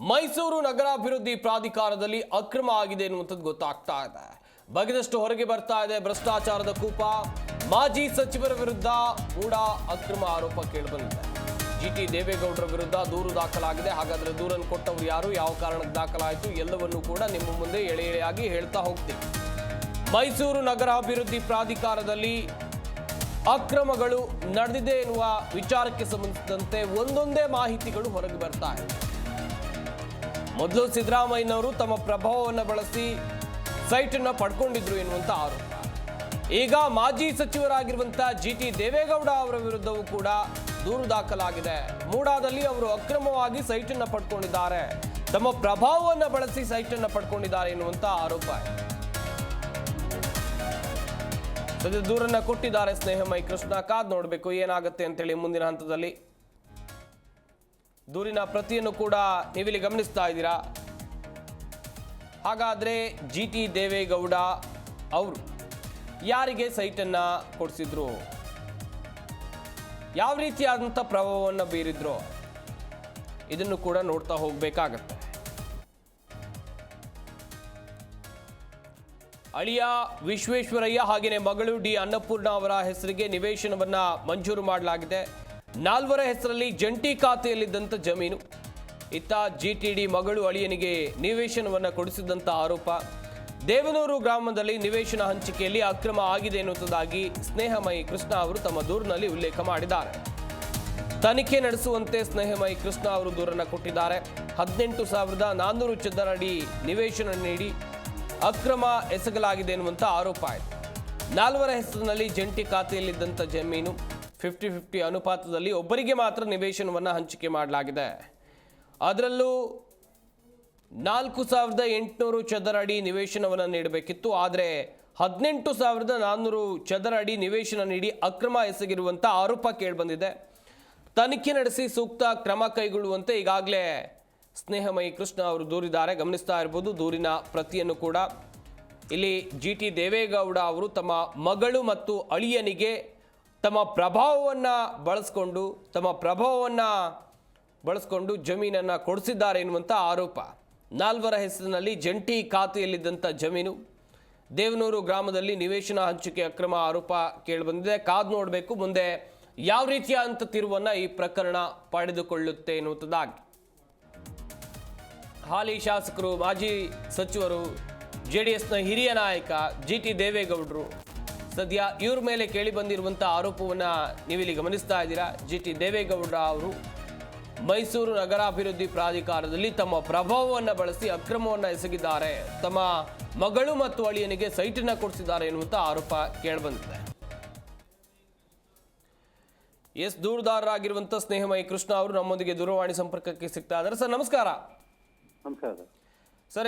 ಮೈಸೂರು ನಗರಾಭಿವೃದ್ಧಿ ಪ್ರಾಧಿಕಾರದಲ್ಲಿ ಅಕ್ರಮ ಆಗಿದೆ ಎನ್ನುವಂಥದ್ದು ಗೊತ್ತಾಗ್ತಾ ಇದೆ. ಬಗೆದಷ್ಟು ಹೊರಗೆ ಬರ್ತಾ ಇದೆ ಭ್ರಷ್ಟಾಚಾರದ ಕೂಪ. ಮಾಜಿ ಸಚಿವರ ವಿರುದ್ಧ ಕೂಡ ಅಕ್ರಮ ಆರೋಪ ಕೇಳಿಬಂದಿದೆ. ಜಿಟಿ ದೇವೇಗೌಡರ ವಿರುದ್ಧ ದೂರು ದಾಖಲಾಗಿದೆ. ಹಾಗಾದ್ರೆ ದೂರನ್ನು ಕೊಟ್ಟವರು ಯಾರು, ಯಾವ ಕಾರಣಕ್ಕೆ ದಾಖಲಾಯಿತು, ಎಲ್ಲವನ್ನೂ ಕೂಡ ನಿಮ್ಮ ಮುಂದೆ ಎಳೆ ಎಳೆಯಾಗಿ ಹೇಳ್ತಾ ಹೋಗ್ತೀವಿ. ಮೈಸೂರು ನಗರಾಭಿವೃದ್ಧಿ ಪ್ರಾಧಿಕಾರದಲ್ಲಿ ಅಕ್ರಮಗಳು ನಡೆದಿದೆ ಎನ್ನುವ ವಿಚಾರಕ್ಕೆ ಸಂಬಂಧಿಸಿದಂತೆ ಒಂದೊಂದೇ ಮಾಹಿತಿಗಳು ಹೊರಗೆ ಬರ್ತಾ ಇದೆ. ಮೊದಲು ಸಿದ್ದರಾಮಯ್ಯನವರು ತಮ್ಮ ಪ್ರಭಾವವನ್ನು ಬಳಸಿ ಸೈಟ್ ಅನ್ನು ಪಡ್ಕೊಂಡಿದ್ರು ಎನ್ನುವಂತ ಆರೋಪ. ಈಗ ಮಾಜಿ ಸಚಿವರಾಗಿರುವಂತಹ ಜಿಟಿ ದೇವೇಗೌಡ ಅವರ ವಿರುದ್ಧವೂ ಕೂಡ ದೂರು ದಾಖಲಾಗಿದೆ. ಮೂಡಾದಲ್ಲಿ ಅವರು ಅಕ್ರಮವಾಗಿ ಸೈಟ್ ಅನ್ನು ಪಡ್ಕೊಂಡಿದ್ದಾರೆ, ತಮ್ಮ ಪ್ರಭಾವವನ್ನು ಬಳಸಿ ಸೈಟ್ ಅನ್ನು ಪಡ್ಕೊಂಡಿದ್ದಾರೆ ಎನ್ನುವಂತ ಆರೋಪ. ಸದ್ಯ ದೂರನ್ನ ಕೊಟ್ಟಿದ್ದಾರೆ ಸ್ನೇಹಮಯಿ ಕೃಷ್ಣ. ಕಾದ್ ನೋಡಬೇಕು ಏನಾಗುತ್ತೆ ಅಂತೇಳಿ ಮುಂದಿನ ಹಂತದಲ್ಲಿ. ದೂರಿನ ಪ್ರತಿಯನ್ನು ಕೂಡ ನೀವಿಲ್ಲಿ ಗಮನಿಸ್ತಾ ಇದ್ದೀರಾ. ಹಾಗಾದ್ರೆ ಜಿಟಿ ದೇವೇಗೌಡ ಅವರು ಯಾರಿಗೆ ಸೈಟನ್ನ ಕೊಡಿಸಿದ್ರು, ಯಾವ ರೀತಿಯಾದಂಥ ಪ್ರಭಾವವನ್ನು ಬೀರಿದ್ರು, ಇದನ್ನು ಕೂಡ ನೋಡ್ತಾ ಹೋಗ್ಬೇಕಾಗತ್ತೆ. ಅಳಿಯ ವಿಶ್ವೇಶ್ವರಯ್ಯ ಹಾಗೆಯೇ ಮಗಳು ಡಿ ಅನ್ನಪೂರ್ಣ ಅವರ ಹೆಸರಿಗೆ ನಿವೇಶನವನ್ನ ಮಂಜೂರು ಮಾಡಲಾಗಿದೆ. 4 ಹೆಸರಲ್ಲಿ ಜಂಟಿ ಖಾತೆಯಲ್ಲಿದ್ದಂಥ ಜಮೀನು. ಇತ್ತ ಜಿಟಿಡಿ ಮಗಳು ಅಳಿಯನಿಗೆ ನಿವೇಶನವನ್ನು ಕೊಡಿಸಿದಂಥ ಆರೋಪ. ದೇವನೂರು ಗ್ರಾಮದಲ್ಲಿ ನಿವೇಶನ ಹಂಚಿಕೆಯಲ್ಲಿ ಅಕ್ರಮ ಆಗಿದೆ ಎನ್ನುವುದಾಗಿ ಸ್ನೇಹಮಯಿ ಕೃಷ್ಣ ಅವರು ತಮ್ಮ ದೂರಿನಲ್ಲಿ ಉಲ್ಲೇಖ ಮಾಡಿದ್ದಾರೆ. ತನಿಖೆ ನಡೆಸುವಂತೆ ಸ್ನೇಹಮಯಿ ಕೃಷ್ಣ ಅವರು ದೂರನ್ನು ಕೊಟ್ಟಿದ್ದಾರೆ. 18,400 ಚದರ ಅಡಿ ನಿವೇಶನ ನೀಡಿ ಅಕ್ರಮ ಎಸಗಲಾಗಿದೆ ಎನ್ನುವಂಥ ಆರೋಪ ಆಯಿತು. 4 ಹೆಸರಿನಲ್ಲಿ ಜಂಟಿ ಖಾತೆಯಲ್ಲಿದ್ದಂಥ ಜಮೀನು 50-50 ಅನುಪಾತದಲ್ಲಿ ಒಬ್ಬರಿಗೆ ಮಾತ್ರ ನಿವೇಶನವನ್ನು ಹಂಚಿಕೆ ಮಾಡಲಾಗಿದೆ. ಅದರಲ್ಲೂ 4,800 ಚದರ ಅಡಿ ನಿವೇಶನವನ್ನು ನೀಡಬೇಕಿತ್ತು. ಆದರೆ 18,400 ಚದರ ಅಡಿ ನಿವೇಶನ ನೀಡಿ ಅಕ್ರಮ ಎಸಗಿರುವಂಥ ಆರೋಪ ಕೇಳಿಬಂದಿದೆ. ತನಿಖೆ ನಡೆಸಿ ಸೂಕ್ತ ಕ್ರಮ ಕೈಗೊಳ್ಳುವಂತೆ ಈಗಾಗಲೇ ಸ್ನೇಹಮಯಿ ಕೃಷ್ಣ ಅವರು ದೂರಿದ್ದಾರೆ. ಗಮನಿಸ್ತಾ ಇರ್ಬೋದು ದೂರಿನ ಪ್ರತಿಯನ್ನು ಕೂಡ. ಇಲ್ಲಿ ಜಿಟಿ ದೇವೇಗೌಡ ಅವರು ತಮ್ಮ ಮಗಳು ಮತ್ತು ಅಳಿಯನಿಗೆ ತಮ್ಮ ಪ್ರಭಾವವನ್ನು ಬಳಸ್ಕೊಂಡು ಜಮೀನನ್ನು ಕೊಡಿಸಿದ್ದಾರೆ ಎನ್ನುವಂಥ ಆರೋಪ. 4 ಹೆಸರಿನಲ್ಲಿ ಜಂಟಿ ಖಾತೆಯಲ್ಲಿದ್ದಂಥ ಜಮೀನು. ದೇವನೂರು ಗ್ರಾಮದಲ್ಲಿ ನಿವೇಶನ ಹಂಚಿಕೆ ಅಕ್ರಮ ಆರೋಪ ಕೇಳಿಬಂದಿದೆ. ಕಾದು ನೋಡಬೇಕು ಮುಂದೆ ಯಾವ ರೀತಿಯಾದಂಥ ತಿರುವನ್ನು ಈ ಪ್ರಕರಣ ಪಡೆದುಕೊಳ್ಳುತ್ತೆ ಎನ್ನುವಂಥದ್ದಾಗಿ. ಹಾಲಿ ಶಾಸಕರು, ಮಾಜಿ ಸಚಿವರು, JDSನ ಹಿರಿಯ ನಾಯಕ ಜಿಟಿ ದೇವೇಗೌಡರು, ಸದ್ಯ ಇವ್ರ ಮೇಲೆ ಕೇಳಿ ಬಂದಿರುವಂಥ ಆರೋಪವನ್ನು ನೀವಿಲ್ಲಿ ಗಮನಿಸ್ತಾ ಇದ್ದೀರಾ. ಜಿಟಿ ದೇವೇಗೌಡ ಅವರು ಮೈಸೂರು ನಗರಾಭಿವೃದ್ಧಿ ಪ್ರಾಧಿಕಾರದಲ್ಲಿ ತಮ್ಮ ಪ್ರಭಾವವನ್ನು ಬಳಸಿ ಅಕ್ರಮವನ್ನು ಎಸಗಿದ್ದಾರೆ, ತಮ್ಮ ಮಗಳು ಮತ್ತು ಅಳಿಯನಿಗೆ ಸೈಟನ್ನು ಕೊಡಿಸಿದ್ದಾರೆ ಎನ್ನುವಂಥ ಆರೋಪ ಕೇಳಿಬಂದಿದೆ. ದೂರುದಾರರಾಗಿರುವಂಥ ಸ್ನೇಹಮಯಿ ಕೃಷ್ಣ ಅವರು ನಮ್ಮೊಂದಿಗೆ ದೂರವಾಣಿ ಸಂಪರ್ಕಕ್ಕೆ ಸಿಗ್ತಾ ಇದ್ದಾರೆ. ಸರ್ ನಮಸ್ಕಾರ. ನಮಸ್ಕಾರ ಸರ್,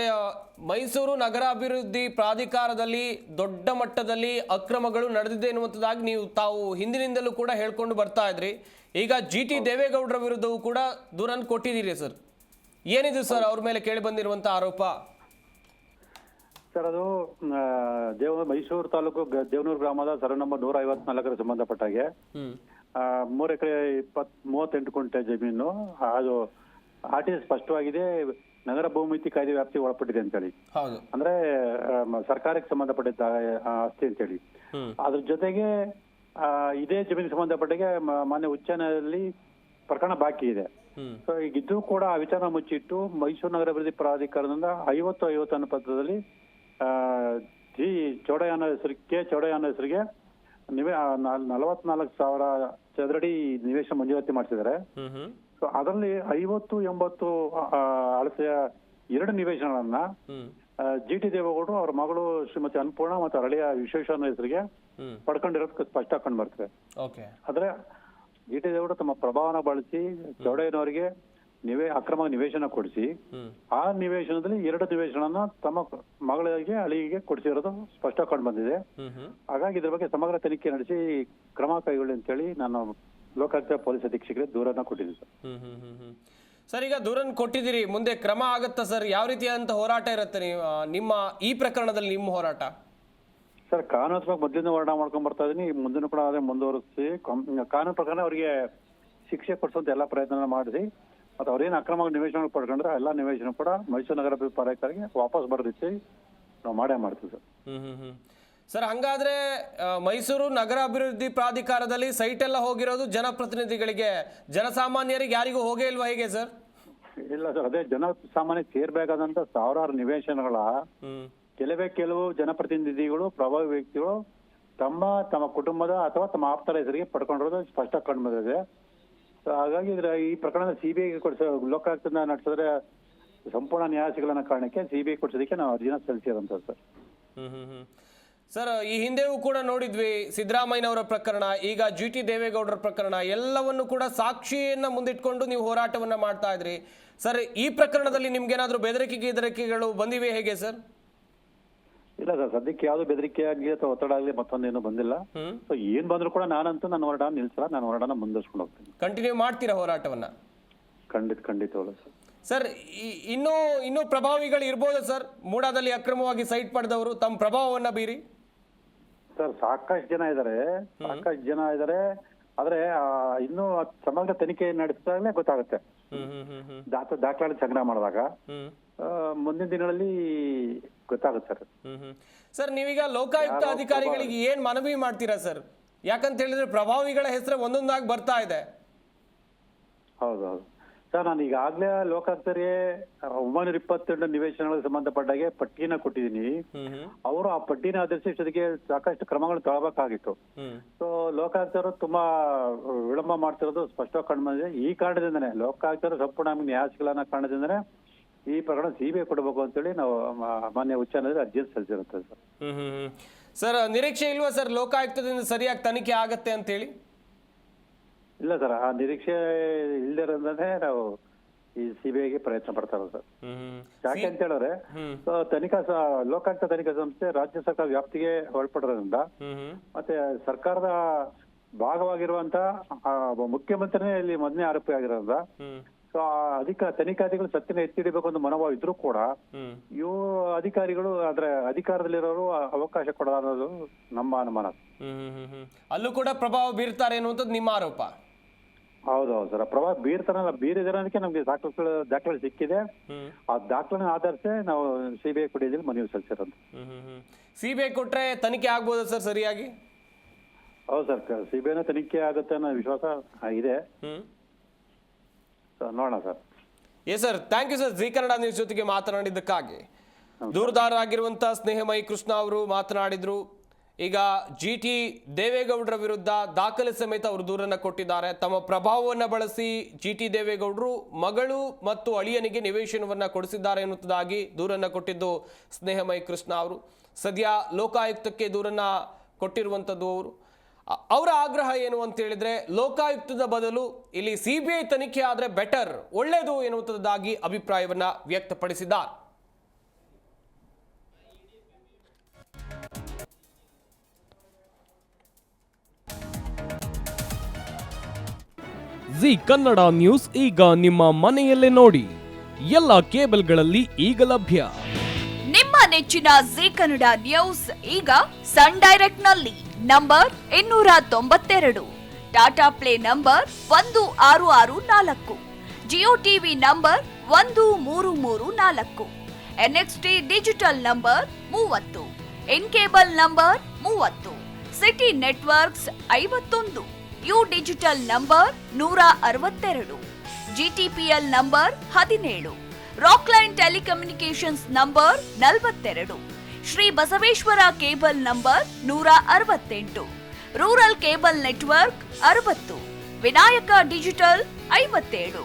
ಮೈಸೂರು ನಗರಾಭಿವೃದ್ಧಿ ಪ್ರಾಧಿಕಾರದಲ್ಲಿ ದೊಡ್ಡ ಮಟ್ಟದಲ್ಲಿ ಅಕ್ರಮಗಳು ನಡೆದಿದೆ ಎನ್ನುವಂಥದ್ದಾಗಿ ತಾವು ಹಿಂದಿನಿಂದಲೂ ಕೂಡ ಹೇಳ್ಕೊಂಡು ಬರ್ತಾ ಇದ್ರಿ. ಈಗ ಜಿಟಿ ದೇವೇಗೌಡರ ವಿರುದ್ಧವೂ ಕೂಡ ದೂರನ್ನು ಕೊಟ್ಟಿದ್ದೀರಿ ಸರ್. ಏನಿದು ಸರ್ ಅವ್ರ ಮೇಲೆ ಕೇಳಿ ಬಂದಿರುವಂಥ ಆರೋಪ? ಸರ್, ಅದು ಮೈಸೂರು ತಾಲೂಕು ದೇವನೂರು ಗ್ರಾಮದ ಸರ್ವೆ ನಂಬರ್ 154 ಸಂಬಂಧಪಟ್ಟ ಹಾಗೆ 3 ಎಕರೆ 38 ಗುಂಟೆ ಜಮೀನು. ಅದು ಆರ್ಟಿಸಿ ಸ್ಪಷ್ಟವಾಗಿದೆ, ನಗರ ಭೂಮಿತಿ ಕಾಯ್ದೆ ವ್ಯಾಪ್ತಿಗೆ ಒಳಪಟ್ಟಿದೆ ಅಂತೇಳಿ. ಅಂದ್ರೆ ಸರ್ಕಾರಕ್ಕೆ ಸಂಬಂಧಪಟ್ಟಿದ್ದ ಆಸ್ತಿ ಅಂತೇಳಿ. ಅದ್ರ ಜೊತೆಗೆ ಇದೇ ಜಮೀನಿಗೆ ಸಂಬಂಧಪಟ್ಟಾಗೆ ಮಾನ್ಯ ಉಚ್ಚ ನ್ಯಾಯಾಲಯದಲ್ಲಿ ಪ್ರಕರಣ ಬಾಕಿ ಇದೆ. ಸೊ ಈಗ ಇದು ಕೂಡ ಆ ವಿಚಾರ ಮುಚ್ಚಿಟ್ಟು ಮೈಸೂರು ನಗರಾಭಿವೃದ್ಧಿ ಪ್ರಾಧಿಕಾರದಿಂದ 50-50 ಅನುಪಾತದಲ್ಲಿ ಕೆ ಚೌಡಯ್ಯನ ಹೆಸರಿಗೆ 44,000 ಚದರಡಿ ನಿವೇಶನ ಮಂಜೂರಾತಿ ಮಾಡಿಸಿದ್ದಾರೆ. ಸೊ ಅದರಲ್ಲಿ 50-80 ಅಳತೆಯ 2 ನಿವೇಶನಗಳನ್ನ ಜಿಟಿ ದೇವೇಗೌಡರು ಅವರ ಮಗಳು ಶ್ರೀಮತಿ ಅನ್ನಪೂರ್ಣ ಮತ್ತು ಹಳೆಯ ವಿಶ್ವೇಶ್ವರನ ಹೆಸರಿಗೆ ಪಡ್ಕೊಂಡಿರೋದು ಸ್ಪಷ್ಟ ಕಂಡು ಬರ್ತದೆ. ಆದ್ರೆ ಜಿಟಿ ದೇವೇಗೌಡರು ತಮ್ಮ ಪ್ರಭಾವನ ಬಳಸಿ ಚೌಡಯ್ಯನವರಿಗೆ ಅಕ್ರಮ ನಿವೇಶನ ಕೊಡಿಸಿ ಆ ನಿವೇಶನದಲ್ಲಿ 2 ನಿವೇಶನ ತಮ್ಮ ಮಗಳಿಗೆ ಅಳಿಗೆ ಕೊಡಿಸಿರೋದು ಸ್ಪಷ್ಟ ಕಂಡು ಬಂದಿದೆ. ಹಾಗಾಗಿ ಇದ್ರ ಬಗ್ಗೆ ಸಮಗ್ರ ತನಿಖೆ ನಡೆಸಿ ಕ್ರಮ ಕೈಗೊಳ್ಳಿ ಅಂತೇಳಿ ನಾನು ಲೋಕಾಯುಕ್ತ ಪೊಲೀಸ್ ಅಧೀಕ್ಷಕರಿಗೆ ದೂರನ್ನ ಕೊಟ್ಟಿದ್ದೀವಿ ಸರ್. ಈಗ ದೂರನ್ನು ಕೊಟ್ಟಿದ್ದೀರಿ, ಮುಂದೆ ಕ್ರಮ ಆಗುತ್ತಾ ಸರ್? ಯಾವ ರೀತಿಯಾದಂತ ಹೋರಾಟ ಇರುತ್ತೆ ನಿಮ್ಮ ಈ ಪ್ರಕರಣದಲ್ಲಿ, ನಿಮ್ಮ ಹೋರಾಟ? ಸರ್, ಕಾನೂನಾತ್ಮಕ ಮೊದಲಿಂದ ಹೋರಾಟ ಮಾಡ್ಕೊಂಡ್ ಬರ್ತಾ ಇದೀನಿ. ಮುಂದಿನ ಕೂಡ ಅದೇ ಮುಂದುವರಿಸಿ ಕಾನೂನು ಪ್ರಕಾರ ಅವರಿಗೆ ಶಿಕ್ಷೆ ಕೊಡಿಸುವಂತ ಎಲ್ಲಾ ಪ್ರಯತ್ನ ಮಾಡಿಸಿ ಮತ್ತು ಅವ್ರೇನು ಅಕ್ರಮವಾಗಿ ನಿವೇಶನ ಪಡ್ಕೊಂಡ್ರೆ ಎಲ್ಲ ನಿವೇಶನ ಕೂಡ ಮೈಸೂರು ನಗರಾಭಿವೃದ್ಧಿ ಪ್ರಾಧಿಕಾರಕ್ಕೆ ವಾಪಸ್ ಬರೋ ರೀತಿ ನಾವು ಮಾಡ್ತೀವಿ ಸರ್. ಸರ್, ಹಂಗಾದ್ರೆ ಮೈಸೂರು ನಗರಾಭಿವೃದ್ಧಿ ಪ್ರಾಧಿಕಾರದಲ್ಲಿ ಸೈಟ್ ಎಲ್ಲ ಹೋಗಿರೋದು ಜನಪ್ರತಿನಿಧಿಗಳಿಗೆ, ಜನಸಾಮಾನ್ಯರಿಗೆ ಯಾರಿಗೂ ಹೋಗೇ ಇಲ್ವಾ ಹೇಗೆ ಸರ್? ಇಲ್ಲ ಸರ್, ಅದೇ ಜನಸಾಮಾನ್ಯ ಸೇರ್ಬೇಕಾದಂತ ಸಾವಿರಾರು ನಿವೇಶನಗಳ ಕೆಲವು ಜನಪ್ರತಿನಿಧಿಗಳು, ಪ್ರಭಾವಿ ವ್ಯಕ್ತಿಗಳು ತಮ್ಮ ಕುಟುಂಬದ ಅಥವಾ ತಮ್ಮ ಆಪ್ತರ ಹೆಸರಿಗೆ ಪಡ್ಕೊಂಡಿರೋದು ಸ್ಪಷ್ಟ ಕಂಡು ಬಂದಿದೆ. ಹಾಗಾಗಿ ಈ ಪ್ರಕರಣದ ಸಿಬಿಐ ಲೋಕಾಯುಕ್ತ ನಡೆಸಿದ್ರೆ ಸಂಪೂರ್ಣ ನ್ಯಾಯ ಸಿಗಲ್ಲ ಕಾರಣಕ್ಕೆ ಸಿಬಿಐ ಕೊಡಿಸೋದಕ್ಕೆ ನಾವು ಅರ್ಜಿನ ಸಲ್ಲಿಸಿರೋಂಥ ಸರ್. ಸರ್, ಈ ಹಿಂದೆಯೂ ಕೂಡ ನೋಡಿದ್ವಿ ಸಿದ್ದರಾಮಯ್ಯನವರ ಪ್ರಕರಣ, ಈಗ GT ದೇವೇಗೌಡರ ಪ್ರಕರಣ, ಎಲ್ಲವನ್ನು ಕೂಡ ಸಾಕ್ಷಿಯನ್ನ ಮುಂದಿಟ್ಕೊಂಡು ನೀವು ಹೋರಾಟವನ್ನ ಮಾಡ್ತಾ ಇದ್ರಿ. ಸರ್, ಈ ಪ್ರಕರಣದಲ್ಲಿ ನಿಮ್ಗೇನಾದ್ರೂ ಬೆದರಿಕೆಗಳು ಬಂದಿವೆ ಹೇಗೆ ಸರ್? ಇಲ್ಲ ಸರ್, ಸದ್ಯಕ್ಕೆ ಯಾವ್ದು ಬೆದರಿಕೆ ಆಗಲಿ ಅಥವಾ ಒತ್ತಡ ಆಗಲಿ ಮತ್ತೊಂದೇನು ಬಂದಿಲ್ಲ. ಸೊ ಏನ್ ಬಂದ್ರು ಕೂಡ ನಾನಂತೂ ನನ್ನ ಹೋರಾಟ ನಿಲ್ಸಲ್ಲ, ನಾನು ಹೋರಾಟನ ಮುಂದುವರ್ಸ್ಕೊಂಡು ಹೋಗ್ತೀನಿ. ಕಂಟಿನ್ಯೂ ಮಾಡ್ತೀರಾ ಹೋರಾಟವನ್ನ? ಖಂಡಿತವಾಗ್ಲೂ ಸರ್. ಸರ್, ಇನ್ನೂ ಪ್ರಭಾವಿಗಳು ಇರ್ಬೋದು ಸರ್, ಮೂಡಾದಲ್ಲಿ ಅಕ್ರಮವಾಗಿ ಸೈಟ್ ಪಡೆದವರು ತಮ್ಮ ಪ್ರಭಾವವನ್ನ ಬೀರಿ? ಸರ್, ಸಾಕಷ್ಟು ಜನ ಇದ್ದಾರೆ. ಆದ್ರೆ ಇನ್ನೂ ಸಮಗ್ರ ತನಿಖೆ ನಡೆಸಿದಾಗಲೇ ಗೊತ್ತಾಗುತ್ತೆ. ದಾಖಲಾತಿ ಸಂಗ್ರಹ ಮಾಡಿದಾಗ ಮುಂದಿನ ದಿನಗಳಲ್ಲಿ ಗೊತ್ತಾಗುತ್ತೆ ಸರ್. ಸರ್, ನೀವೀಗ ಲೋಕಾಯುಕ್ತ ಅಧಿಕಾರಿಗಳಿಗೆ ಏನ್ ಮನವಿ ಮಾಡ್ತೀರಾ ಸರ್? ಯಾಕಂತ ಹೇಳಿದ್ರೆ ಪ್ರಭಾವಿಗಳ ಹೆಸರು ಒಂದೊಂದಾಗಿ ಬರ್ತಾ ಇದೆ. ಹೌದು ಸರ್, ನಾನು ಈಗಾಗಲೇ ಲೋಕಾಯುಕ್ತರಿಗೆ 922 ನಿವೇಶನಗಳಿಗೆ ಸಂಬಂಧಪಟ್ಟಾಗೆ ಪಟ್ಟಿನ ಕೊಟ್ಟಿದ್ದೀನಿ. ಅವರು ಆ ಪಟ್ಟಿನ ಆಧರಿಸಿ ಇಷ್ಟೊತ್ತಿಗೆ ಸಾಕಷ್ಟು ಕ್ರಮಗಳು ತಗೊಳ್ಬೇಕಾಗಿತ್ತು. ಸೊ ಲೋಕಾಯುಕ್ತರು ತುಂಬಾ ವಿಳಂಬ ಮಾಡ್ತಿರೋದು ಸ್ಪಷ್ಟವಾಗಿ ಕಂಡು ಬಂದಿದೆ. ಈ ಕಾರಣದಿಂದನೇ ಲೋಕಾಯುಕ್ತರು ಸಂಪೂರ್ಣ ನ್ಯಾಯ ಸಿಗಲ್ಲ ಅನ್ನೋ ಕಾರಣದಿಂದನೇ ಈ ಪ್ರಕರಣ ಸಿಬಿಐ ಕೊಡಬೇಕು ಅಂತೇಳಿ ನಾವು ಮಾನ್ಯ ಉಚ್ಚ ನ್ಯಾಯಾಲಯದಲ್ಲಿ ಅರ್ಜಿ ಸಲ್ಲಿಸಿರುತ್ತೆ ಸರ್. ಸರ್, ನಿರೀಕ್ಷೆ ಇಲ್ವಾ ಸರ್ ಲೋಕಾಯುಕ್ತದಿಂದ ಸರಿಯಾಗಿ ತನಿಖೆ ಆಗತ್ತೆ ಅಂತ ಹೇಳಿ? ಇಲ್ಲ ಸರ್, ಆ ನಿರೀಕ್ಷೆ ಇಲ್ದಿರೋದೇ ನಾವು ಈ ಸಿಬಿಐಗೆ ಪ್ರಯತ್ನ ಪಡ್ತಾ ಇರೋದು ಸರ್. ಯಾಕೆ ಅಂತ ಹೇಳಿದ್ರೆ ಲೋಕಾಯುಕ್ತ ತನಿಖಾ ಸಂಸ್ಥೆ ರಾಜ್ಯ ಸರ್ಕಾರ ವ್ಯಾಪ್ತಿಗೆ ಒಳಪಡಿರೋದ್ರಿಂದ ಮತ್ತೆ ಸರ್ಕಾರದ ಭಾಗವಾಗಿರುವಂತ ಮುಖ್ಯಮಂತ್ರಿನೇ ಇಲ್ಲಿ ಮೊದಲನೇ ಆರೋಪಿ ಆಗಿರೋದ್ರಿಂದ ಸೊ ತನಿಖಾಧಿಗಳು ಸತ್ಯನ ಎತ್ತಿ ಹಿಡಿಬೇಕು ಅಂತ ಮನೋಭಾವ ಇದ್ರೂ ಕೂಡ ಇವು ಅಧಿಕಾರಿಗಳು ಆದ್ರೆ ಅಧಿಕಾರದಲ್ಲಿರೋರು ಅವಕಾಶ ಕೊಡೋದು ಅನ್ನೋದು ನಮ್ಮ ಅನುಮಾನ. ಅಲ್ಲೂ ಕೂಡ ಪ್ರಭಾವ ಬೀರ್ತಾರೆ ಅನ್ನುವಂಥದ್ದು ನಿಮ್ಮ ಆರೋಪ? ಹೌದು ಸರ್, ಪ್ರಭಾವ ಬೀರಿದಕ್ಕೆ ನಮ್ಗೆ ದಾಖಲೆ ಸಿಕ್ಕಿದೆ. ಆ ದಾಖಲೆ ಆಧರಿಸಿ ನಾವು ಸಿಬಿಐ ಕೊಡಿಯಲ್ಲಿ ಮನವಿ ಸಲ್ಲಿಸಿರೋದು. ಸಿಬಿಐ ಕೊಟ್ರೆ ತನಿಖೆ ಆಗ್ಬೋದಾ ಸರ್ ಸರಿಯಾಗಿ? ಹೌದು ಸರ್, ಸಿಬಿಐನ ತನಿಖೆ ಆಗುತ್ತೆ ಅನ್ನೋ ವಿಶ್ವಾಸ ಇದೆ. ನೋಡೋಣ sir. Sir, thank you sir. Zee Kannada news ಜೊತೆಗೆ ಮಾತನಾಡಿದ್ದಕ್ಕಾಗಿ. ದೂರುದಾರರಾಗಿರುವಂತಹ ಸ್ನೇಹಮಯಿ ಕೃಷ್ಣ ಅವರು ಮಾತನಾಡಿದ್ರು. ಈಗ GT ದೇವೇಗೌಡರ ವಿರುದ್ಧ ದಾಖಲೆ ಸಮೇತ ಅವರು ದೂರನ್ನ ಕೊಟ್ಟಿದ್ದಾರೆ. ತಮ್ಮ ಪ್ರಭಾವವನ್ನು ಬಳಸಿ GT ದೇವೇಗೌಡರು ಮಗಳು ಮತ್ತು ಅಳಿಯನಿಗೆ ನಿವೇಶನವನ್ನ ಕೊಡಿಸಿದ್ದಾರೆ ಎನ್ನುವುದಾಗಿ ದೂರನ್ನ ಕೊಟ್ಟಿದ್ದು ಸ್ನೇಹಮಯಿ ಕೃಷ್ಣ ಅವರು. ಸದ್ಯ ಲೋಕಾಯುಕ್ತಕ್ಕೆ ದೂರನ್ನ ಕೊಟ್ಟಿರುವಂಥದ್ದು ಅವರು. ಅವರ ಆಗ್ರಹ ಏನು ಅಂತ ಹೇಳಿದ್ರೆ ಲೋಕಾಯುಕ್ತದ ಬದಲು ಇಲ್ಲಿ ಸಿಬಿಐ ತನಿಖೆ ಆದ್ರೆ ಬೆಟರ್, ಒಳ್ಳೆಯದು ಎನ್ನುವಂಥದ್ದಾಗಿ ಅಭಿಪ್ರಾಯವನ್ನ ವ್ಯಕ್ತಪಡಿಸಿದ್ದಾರೆ. ಜಿ ಕನ್ನಡ ನ್ಯೂಸ್ ಈಗ ನಿಮ್ಮ ಮನೆಯಲ್ಲೇ ನೋಡಿ. ಎಲ್ಲ ಕೇಬಲ್ಗಳಲ್ಲಿ ಈಗ ಲಭ್ಯ. ನಿಮ್ಮ ನೆಚ್ಚಿನ ಜಿ ಕನ್ನಡ ನ್ಯೂಸ್ ಈಗ ಸನ್ ಡೈರೆಕ್ಟ್ ನಲ್ಲಿ number 292, Tata play number 1664, Jio TV number 1334, NXT digital number 30, in cable number 30, city networks 51, U digital number 162, GTPL number 17, Rockline telecommunications number 42, Shri Basaveshwara cable number 168, rural cable network 60, Vinayaka digital 57,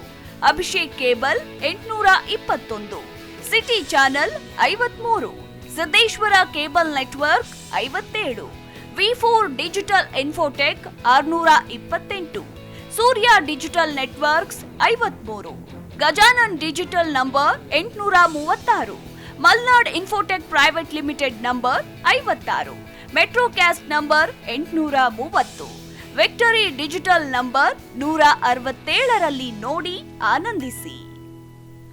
Abhishek cable 821, city channel 53, Siddeshwara cable network 57, V4 digital Infotech 628, Surya digital networks 53, Gajanan digital number 836, Malnad Infotech private limited number 56, Metrocast number 830, victory digital number 167ರಲ್ಲಿ ನೋಡಿ ಆನಂದಿಸಿ.